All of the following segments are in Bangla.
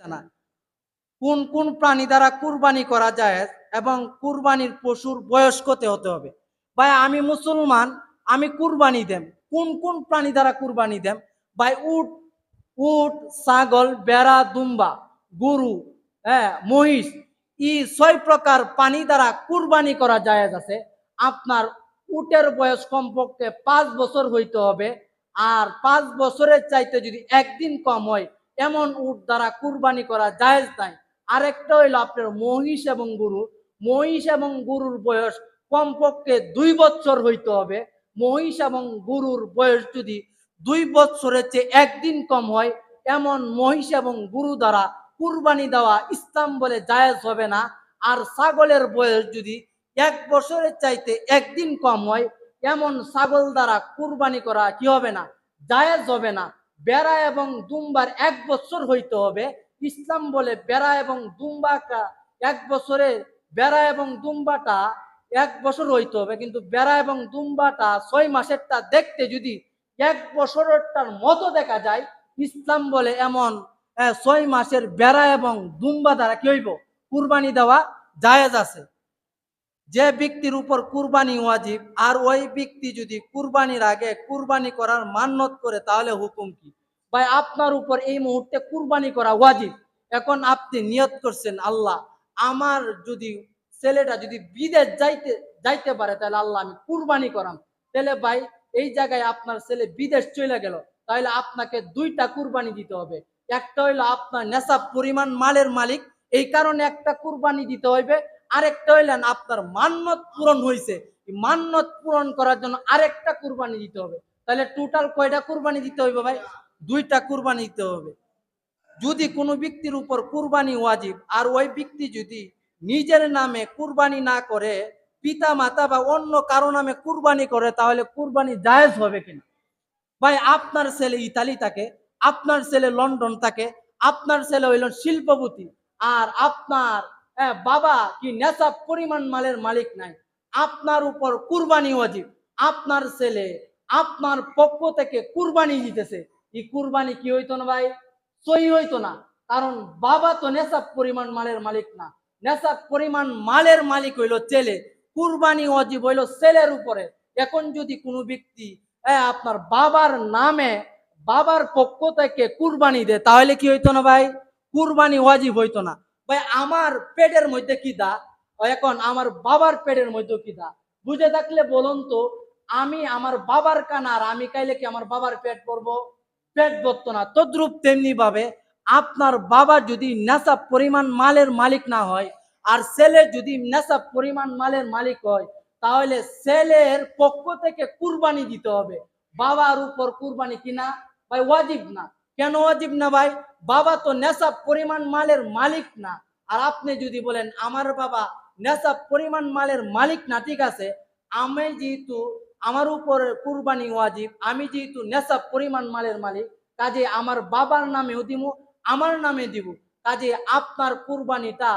জানা কোন কোন প্রাণী দ্বারা কুরবানি করা যায় এবং কুরবানির পশুর বয়স কত হতে হবে। ভাই আমি মুসলমান, আমি কুরবানি দেম, কোন কোন প্রাণী দ্বারা কুরবানি দেম? ভাই উট, উট, ছাগল, বেড়া, দুম্বা, গরু, হ্যাঁ, মহিষ, ই 6 প্রকার প্রাণী দ্বারা কুরবানি করা যায় আছে। আপনার উটের বয়স কমপক্ষে 5 বছর হইতে হবে, আর 5 বছরের চাইতে যদি একদিন কম হয় এমন উট দ্বারা কুরবানি করা জায়েজ নাই। আরেকটা হইলো আপনার মহিষ এবং গরু। মহিষ এবং গরুর বয়স কমপক্ষে 2 বছর হইতে হবে। মহিষ এবং গরুর বয়স যদি 2 বছরের চেয়ে একদিন কম হয় এমন মহিষ এবং গরু দ্বারা কুরবানি দেওয়া ইসলাম বলে জায়েজ হবে না। আর ছাগলের বয়স যদি 1 বছরের চাইতে একদিন কম হয় এমন ছাগল দ্বারা কুরবানি করা কি হবে না, জায়েজ হবে না। বেড়া এবং দুম্বার 1 বছর হইতে হবে। ইসলাম বলে বেড়া এবং দুম্বাটা 1 বছরে, বেড়া এবং দুম্বাটা 1 বছর হইতে হবে, কিন্তু বেড়া এবং দুম্বাটা 6 মাসেরটা দেখতে যদি 1 বছরেরটার মতো দেখা যায়, ইসলাম বলে এমন 6 মাসের বেড়া এবং দুম্বা দ্বারা কি হইব, কুরবানি দেওয়া জায়েজ আছে। যে ব্যক্তির উপর কুরবানি ওয়াজিব আর ওই ব্যক্তি যদি কুরবানির আগে কুরবানি করার মান্যত করে তাহলে হুকুম কি? ভাই আপনার উপর এই মুহূর্তে কুরবানি করা ওয়াজিব। এখন আপনি নিয়ত করছেন, আল্লাহ আমার যদি ছেলেটা যদি বিদেশ যাইতে যাইতে পারে তাহলে আল্লাহ আমি কুরবানি করাম। তাহলে ভাই এই জায়গায় আপনার ছেলে বিদেশ চলে গেল, তাহলে আপনাকে 2টা কুরবানি দিতে হবে। একটা হইলো আপনার নেশাব পরিমাণ মালের মালিক, এই কারণে একটা কুরবানি দিতে হইবে। আরেকটা হইলেন আপনার মান্যত পূরণ হয়েছে, মান্যত পূরণ করার জন্য আরেকটা কুরবানি দিতে হবে। তাহলে টোটাল কয়টা কুরবানি দিতে হইবে ভাই? 2টা কুরবানি দিতে হবে। যদি কোনো ব্যক্তির উপর কুরবানি ওয়াজিব আর ওই ব্যক্তি যদি নিজের নামে কুরবানি না করে পিতা মাতা বা অন্য কারো নামে কুরবানি করে তাহলে কুরবানি জায়েজ হবে কিনা? ভাই আপনার ছেলে ইতালি থাকে, আপনার ছেলে লন্ডন থাকে, আপনার ছেলে হইল শিল্পপতি, আর আপনার বাবা কি নেশাব পরিমাণ মালের মালিক নাই, আপনার উপর কুরবানি ওয়াজিব, আপনার ছেলে আপনার পক্ষ থেকে কুরবানি দিতেছে, এই কুরবানি কি হইতো না ভাই? সহি হইতো না। কারণ বাবা তো নেশাব পরিমাণ মালের মালিক না, নেশাব পরিমাণ মালের মালিক হইল ছেলে, কুরবানি ওয়াজিব হইল ছেলের উপরে। এখন যদি কোনো ব্যক্তি আপনার বাবার নামে বাবার পক্ষ থেকে কুরবানি দেয় তাহলে কি হইতো না ভাই? কুরবানি ওয়াজিব হইতো না। ভাই আমার পেটের মধ্যে কি দা, এখন আমার বাবার পেটের মধ্যে কি দা, বুঝে থাকলে বলুন তো। আমি আমার বাবার কানার আমি কাইলে কি আমার বাবার পেট পড়বো? পেট ভরতো না। তদ্রুপ তেমনি ভাবে আপনার বাবা যদি নেশাব পরিমাণ মালের মালিক না হয় আর ছেলে যদি নেশাব পরিমাণ মালের মালিক হয় তাহলে ছেলের পক্ষ থেকে কুরবানি দিতে হবে। বাবার উপর কুরবানি কিনা ভাই ওয়াজিব না। কেন ওয়াজিব না ভাই? বাবা তো নেশাব পরিমাণ মালের মালিক না। আর আপনি যদি বলেন আমার বাবা নেশাব পরিমাণ মালের মালিক না, ঠিক আছে, আমি যেহেতু আমার উপর কুরবানি ওয়াজিব, আমি যেহেতু নেশাব পরিমাণ মালের মালিক, কাজে আমার বাবার নামেও দিব, আমার নামে দিব, কাজে আপনার কুরবানিটা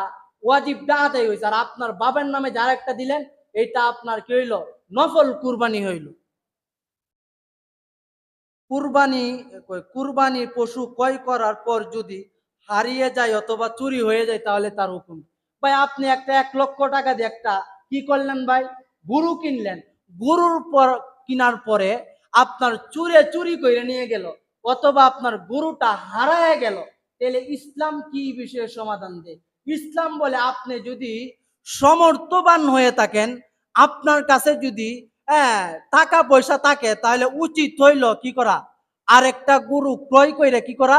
ওয়াজিবটা আদায় হয়েছে। আর আপনার বাবার নামে যারা একটা দিলেন এটা আপনার কি হইল? নফল কুরবানি হইল। কুরবানি কুরবানি পশু ক্রয় করার পর যদি হারিয়ে যায় অথবা চুরি হয়ে যায় তাহলে তার হুকুম। ভাই আপনি একটা 1 লক্ষ টাকা দিয়ে একটা কি করলেন ভাই? গরু কিনলেন। গরুর পর কিনার পরে আপনার চুরি করে নিয়ে গেল অথবা আপনার গরুটা হারায় গেল, তাহলে ইসলাম কি বিষয়ে সমাধান দেয়? ইসলাম বলে আপনি যদি সমর্থবান হয়ে থাকেন, আপনার কাছে যদি টাকা পয়সা থাকে তাহলে উচিত হইল কি করা? আরেকটা গরু ক্রয় করে কি করা?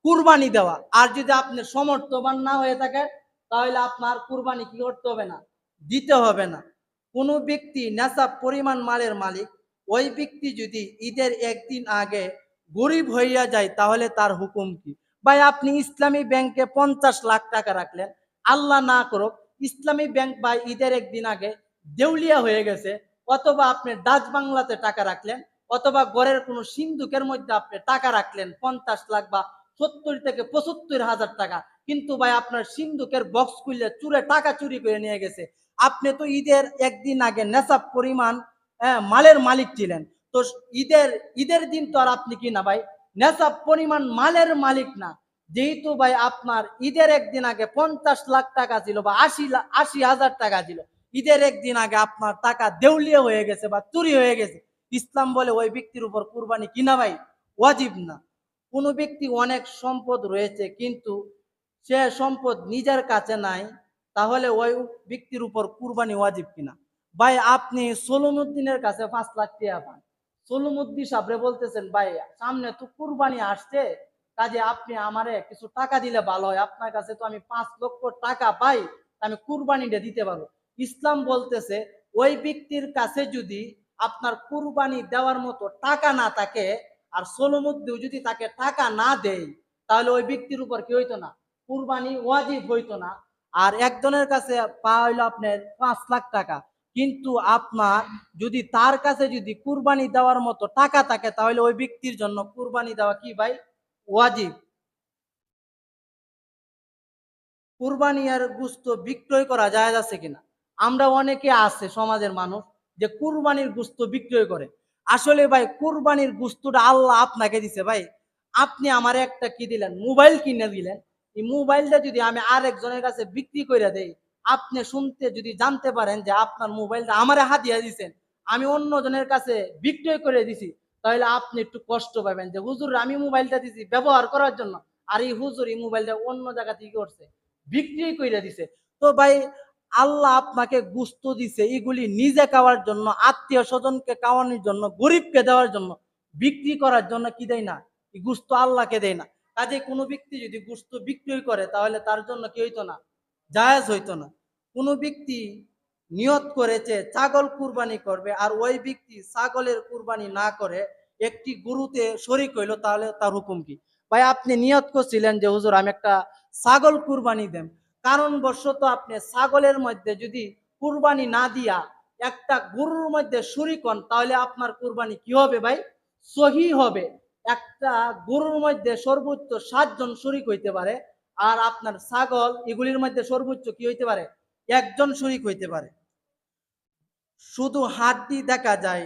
কুরবানি দেওয়া। আর যদি আপনি সমর্থবান না হয়ে থাকে তাহলে আপনার কুরবানি কি করতে হবে না, দিতে হবে না। কোনো ব্যক্তি নেশাব পরিমাণ মালের মালিক, ওই ব্যক্তি যদি ঈদের একদিন আগে গরিব হইয়া যায় তাহলে তার হুকুম কি? ভাই আপনি ইসলামী ব্যাংকে 50 লাখ টাকা রাখলেন, আল্লাহ না করুক ইসলামী ব্যাংক ভাই ঈদের একদিন আগে দেউলিয়া হয়ে গেছে, অথবা আপনি ডাচ বাংলাতে টাকা রাখলেন, অথবা ঘরের কোনো সিন্ধুকের মধ্যে আপনি টাকা রাখলেন 50 লাখ বা 70 থেকে 75 হাজার টাকা, কিন্তু ভাই আপনার সিন্ধুকের বক্স খুললে চুরে টাকা চুরি করে নিয়ে গেছে। আপনি তো ঈদের একদিন আগে নেশাব পরিমাণ মালের মালিক ছিলেন, তো ঈদের ঈদের দিন তো আর আপনি কি না ভাই নেশাব পরিমাণ মালের মালিক না। যেহেতু ভাই আপনার ঈদের একদিন আগে 50 লাখ টাকা ছিল বা 80,000 টাকা ছিল, ঈদের একদিন আগে আপনার টাকা দেউলিয়া হয়ে গেছে বা চুরি হয়ে গেছে, ইসলাম বলে ওই ব্যক্তির উপর কুরবানি কিনা ভাই ওয়াজিব না। কোনো ব্যক্তি অনেক সম্পদ রয়েছে কিন্তু সে সম্পদ নিজের কাছে নাই, তাহলে ওই ব্যক্তির উপর কুরবানি ওয়াজিব কিনা? ভাই আপনি সলিমুদ্দিনের কাছে 5 লাখ টাকা পান, সলিমুদ্দিন সাহেবরে বলতেছেন ভাই সামনে তো কুরবানি আসছে, কাজে আপনি আমারে কিছু টাকা দিলে ভালো হয়, আপনার কাছে তো আমি 5 লক্ষ টাকা পাই, আমি কুরবানিটা দিতে পারবো। ইসলাম বলতেছে ওই ব্যক্তির কাছে যদি আপনার কুরবানি দেওয়ার মতো টাকা না থাকে, আর সলিমুদ্দিন যদি তাকে টাকা না দেয়, তাহলে ওই ব্যক্তির উপর কি হইতো না, কুরবানি ওয়াজিব হইতো না। আর একজনের কাছে পাওয়া হইলো আপনার 5 লাখ টাকা, কিন্তু আপনার যদি তার কাছে যদি কুরবানি দেওয়ার মতো টাকা থাকে, তাহলে ওই ব্যক্তির জন্য কুরবানি দেওয়া কি ভাই ওয়াজিব। কুরবানি আর গোশত বিক্রয় করা জায়েজ আছে কিনা? আমরা অনেকে আছে সমাজের মানুষ যে কুরবানির গোশত বিক্রয় করে। আসলে ভাই কুরবানির গোশতটা আল্লাহ আপনাকে দিছে ভাই, আপনি আমার একটা কি দিলেন, মোবাইল কিনে দিলেন, এই মোবাইলটা যদি আমি আরেকজনের কাছে বিক্রি করে দেই, আপনি শুনতে যদি জানতে পারেন যে আপনার মোবাইলটা আমারে হাদিয়া দিছেন, আমি অন্য জনের কাছে বিক্রয় করে দিছি, তাহলে আপনি একটু কষ্ট পাবেন যে হুজুর আমি মোবাইলটা দিছি ব্যবহার করার জন্য, আর এই হুজুর এই মোবাইলটা অন্য জায়গা থেকে করছে, বিক্রি করে দিছে। তো ভাই আল্লাহ আপনাকে গুস্ত দিছে এগুলি নিজে খাওয়ার জন্য, আত্মীয় স্বজনকে খাওয়ানোর জন্য, গরিবকে দেওয়ার জন্য, বিক্রি করার জন্য কি দেয় না, এই গুস্ত আল্লাহকে দেয় না। কাজে কোনো ব্যক্তি যদি গুস্ত বিক্রি করে তাহলে তার জন্য কি হইতো না, জায়েজ হইতো না। কোনো ব্যক্তি নিয়ত করেছে ছাগল কুরবানি করবে, আর ওই ব্যক্তি ছাগলের কুরবানি না করে একটি গরুতে শরিক হইলো, তাহলে তার হুকুম কি? ভাই আপনি নিয়ত করছিলেন যে হুজুর আমি একটা ছাগল কুরবানি দেন, কারণবশত আপনি ছাগলের মধ্যে যদি কুরবানি না দিয়া একটা গরুর মধ্যে শরিক হন, তাহলে আপনার কুরবানি কি হবে ভাই, সহি হবে। একটা গরুর মধ্যে সর্বোচ্চ 7 জন শরিক হইতে পারে, আর আপনার ছাগল এগুলির মধ্যে সর্বোচ্চ কি হইতে পারে, একজন শরিক হইতে পারে। শুধু হাড্ডি দেখা যায়,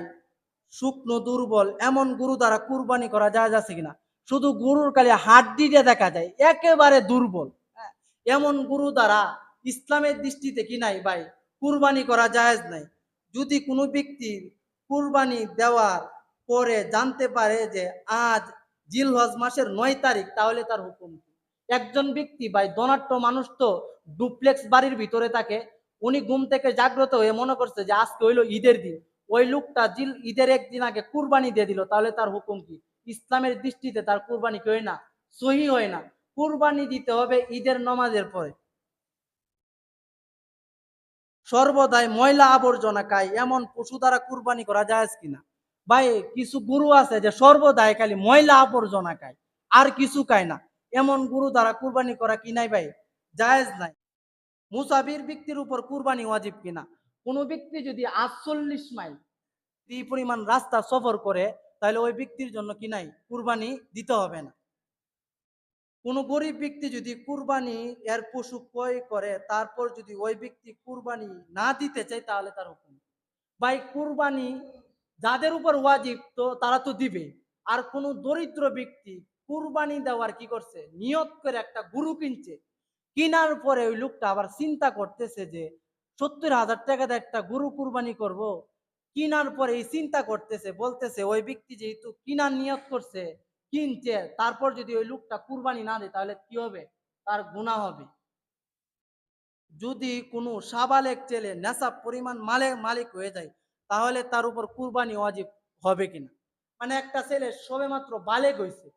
শুকনো দুর্বল এমন গরু দ্বারা কুরবানি করা যায় আছে কিনা? শুধু গরুর খালি হাড্ডিটা দেখা যায় একেবারে দুর্বল, হ্যাঁ, এমন গরু দ্বারা ইসলামের দৃষ্টিতে কি নাই ভাই, কুরবানি করা জায়েজ নাই। যদি কোনো ব্যক্তি কুরবানি দেওয়ার পরে জানতে পারে যে আজ জিলহজ মাসের 9 তারিখ, তাহলে তার হুকুম কি? একজন ব্যক্তি ভাই ধনাঢ্য মানুষ তো, ডুপ্লেক্স বাড়ির ভিতরে থাকে, উনি ঘুম থেকে জাগ্রত হয়ে মনে করছে যে আজকে হইলো ঈদের দিন, ওই লোকটা ঈদের একদিন আগে কুরবানি দিয়ে দিল, তাহলে তার হুকুম কি? ইসলামের দৃষ্টিতে তার কুরবানি কি হয় না, সহি হয় না। কুরবানি দিতে হবে ঈদের নমাজের পরে। সর্বদাই ময়লা আবর্জনা খায় এমন পশু দ্বারা কুরবানি করা যায় কিনা? ভাই কিছু গরু আছে যে সর্বদাই খালি ময়লা আবর্জনা খায়, আর কিছু খায় না, এমন গরু দ্বারা কুরবানি করা কি নাই ভাই, জায়েজ নাই। মুসাফির ব্যক্তির উপর কুরবানি ওয়াজিব কিনা? কোনো ব্যক্তি যদি 48 মাইল এই পরিমাণ রাস্তা সফর করে, তাহলে ওই ব্যক্তির জন্য কি নাই, কুরবানি দিতে হবে না। কোনো গরিব ব্যক্তি যদি কুরবানি এর পশু ক্রয় করে, তারপর যদি ওই ব্যক্তি কুরবানি না দিতে চায়, তাহলে তার হুকুম ভাই কুরবানি যাদের উপর ওয়াজিব তো তারা তো দিবে। আর কোন দরিদ্র ব্যক্তি কুরবানি দেওয়ার কি করছে, নিয়ত করে একটা গরু কিনছে, কিনার পরে ওই লোকটা আবার চিন্তা করতেছে যে 70,000 টাকা দিয়ে একটা গরু কুরবানি করব, কিনার পরে এই চিন্তা করতেছে, বলতেছে ওই ব্যক্তি যেহেতু কিনার নিয়ত করছে, কিনছে, তারপর যদি ওই লোকটা কুরবানি না দেয়, তাহলে কি হবে, তার গুনাহ হবে। যদি কোনো সাবালেক ছেলে নেশাব পরিমাণ মালিক হয়ে যায়, তাহলে তার উপর কুরবানি ওয়াজিব হবে কিনা? মানে একটা ছেলে সবেমাত্র বালেগ হয়েছে,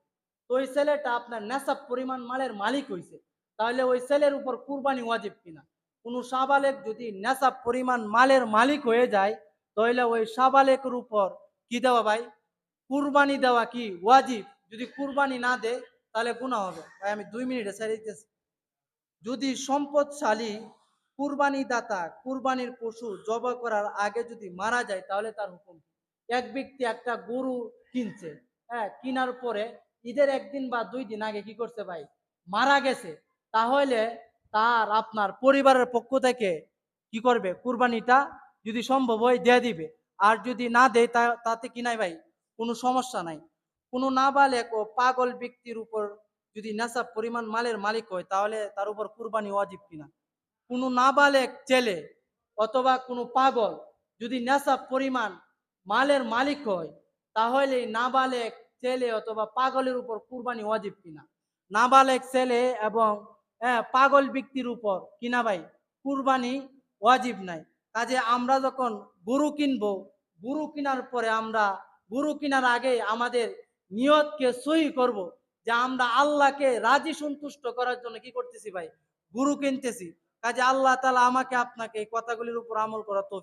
তো ওই ছেলেটা আপনার নেশাব পরিমাণ মালের মালিক হয়েছে, তাহলে ওই ছেলের উপর কুরবানি ওয়াজিব কিনা? কোনো সাবালেক যদি নেশাব পরিমাণ মালের মালিক হয়ে যায়, তাহলে ওই সাবালেকের উপর কি দেওয়া ভাই, কুরবানি দেওয়া কি ওয়াজিব। যদি কুরবানি না দেয় তাহলে গুনাহ হবে। ভাই আমি 2 মিনিটে ছেড়ে দিতেছি। যদি সম্পদশালী কুরবানি দাতা কুরবানির পশু জবাই করার আগে যদি মারা যায়, তাহলে তার হুকুম কি? এক ব্যক্তি একটা গরু কিনছে, হ্যাঁ, কিনার পরে ঈদের একদিন বা 2 দিন আগে কি করছে ভাই, মারা গেছে, তাহলে তার আপনার পরিবারের পক্ষ থেকে কি করবে, কুরবানিটা যদি সম্ভব হয় দিয়ে দিবে। আর যদি না দেয় তাতে কি নাই ভাই, কোনো সমস্যা নাই। কোনো নাবালেক ও পাগল ব্যক্তির উপর যদি নেশাব পরিমাণ মালের মালিক হয় তাহলে তার উপর কুরবানি ওয়াজিব কিনা? কোনো নাবালেগ ছেলে অথবা কোনো পাগল যদি নেশাব পরিমাণ মালের মালিক হয় তাহলে নাবালেগ ছেলে অথবা পাগলের উপর কুরবানি ওয়াজিব কিনা? নাবালেগ ছেলে এবং পাগল ব্যক্তির উপর কিনা ভাই কুরবানি ওয়াজিব নাই। কাজে আমরা যখন গরু কিনবো, গরু কেনার পরে আমরা গরু কেনার আগে আমাদের নিয়তকে সহি করব যে আমরা আল্লাহকে রাজি সন্তুষ্ট করার জন্য কি করতেছি ভাই, গরু কিনতেছি। কাজে আল্লাহ তাআলা আমাকে আপনাকে এই কথাগুলির উপর আমল করা তৌফিক